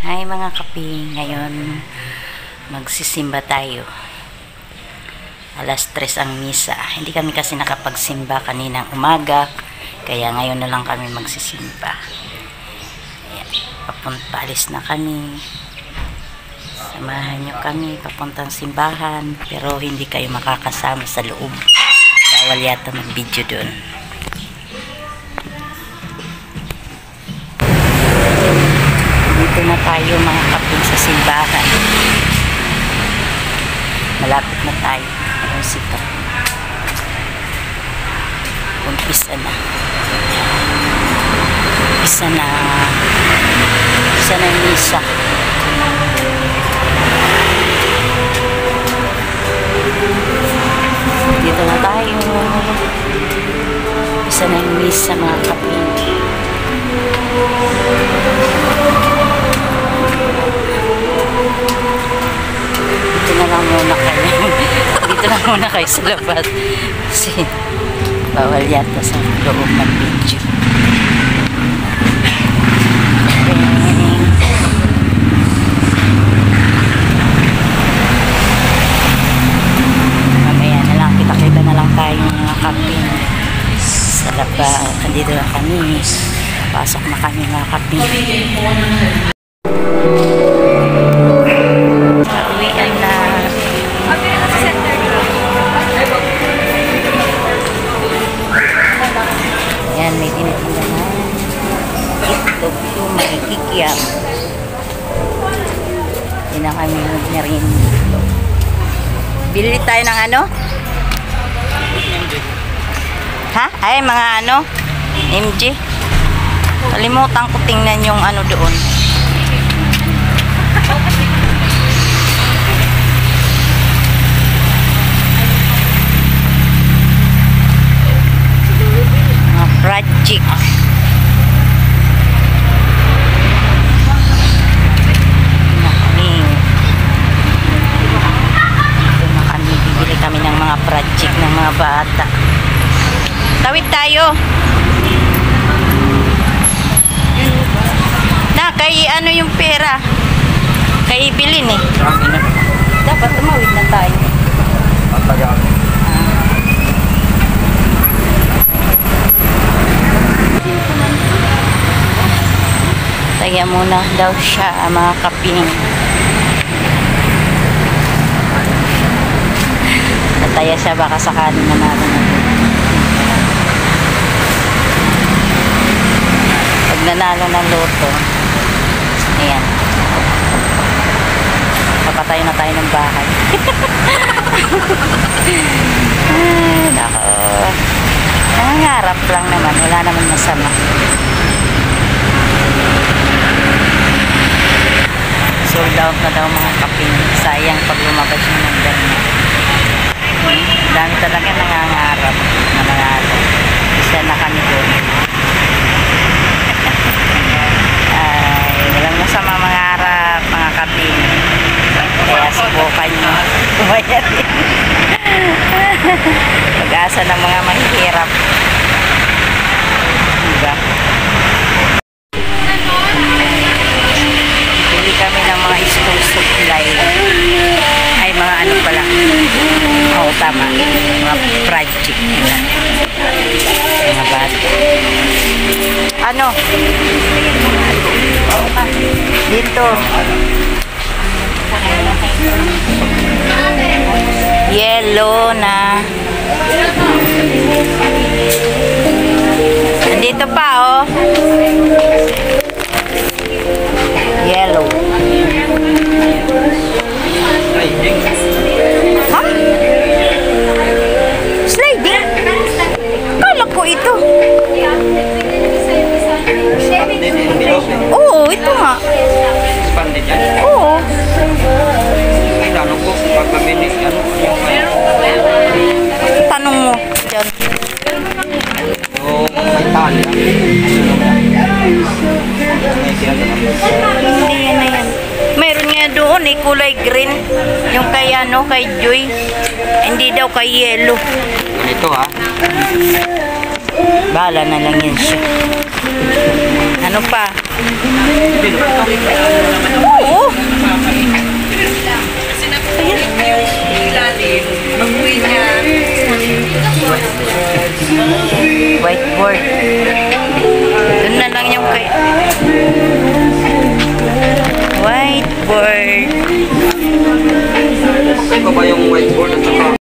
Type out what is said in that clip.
Hi mga kapi, ngayon magsisimba tayo. Alas 3 ang misa. Hindi kami kasi nakapagsimba kaninang umaga, kaya ngayon na lang kami magsisimba. Ayan, alis na kami. Samahan nyo kami papuntang simbahan, pero hindi kayo makakasama sa loob. Bawal yata mag-video doon. Dito na tayo mga kapin sa simbahan. Malapit na tayo. Ayun sito. Umpisa na. Umpisa na yung misa. Dito na tayo. Umpisa na yung misa mga kapin. Dito na muna kayo sa labas kasi bawal yata sa loob mag-video. Mamaya na lang, kita-kita na lang tayo mga kapin sa labas. Nandito na kami, pasok na kami mga kapin. Ayan, may tinitinda na itlog yung may kikiam. Hindi na kami magnarin. Bili tayo ng ano? Ha? Ay, mga ano? MJ. Kalimutan ko tingnan yung ano doon. Project. Ito na kami. Bibili kami ng mga project ng mga bata. Tawid tayo. Na, kay ano yung pera? Kay bilin eh. Dapat tumawid na tayo. Kaya muna daw siya mga kaping. Nataya siya baka sakali nanalo na. Pag nanalo ng loto, ayan, papatayo na tayo ng bahay. Ay, nako. Nangangarap lang naman, wala naman masama. Sold out na daw mga kaping. Sayang pag lumabas yung number niya. Dami talaga nangangarap na manalo. Isa na kami doon. Ay, walang masama mangarap mga kaping. Kaya subukan nyo. Umayat din. Pag-asa ng mga mahihirap. Diba? Kami ng mga school supply ay mga ano pala, oo tama, mga project nila, mga bata. Ano dito yellow na nandito pa oh, yellow. Ha? Sliding? Kala ko ito. Oo, ito nga. Oo. Tanong mo dyan. Hindi yan na yan. Mayroon nga doon eh, kulay green. Yung kay ano, kay Joy. Hindi daw kay yellow. Ito ha. Bahala na lang yan siya. Ano pa? Whiteboard. Doon na lang yung kay... Whiteboard. Ito ba yung whiteboard at saka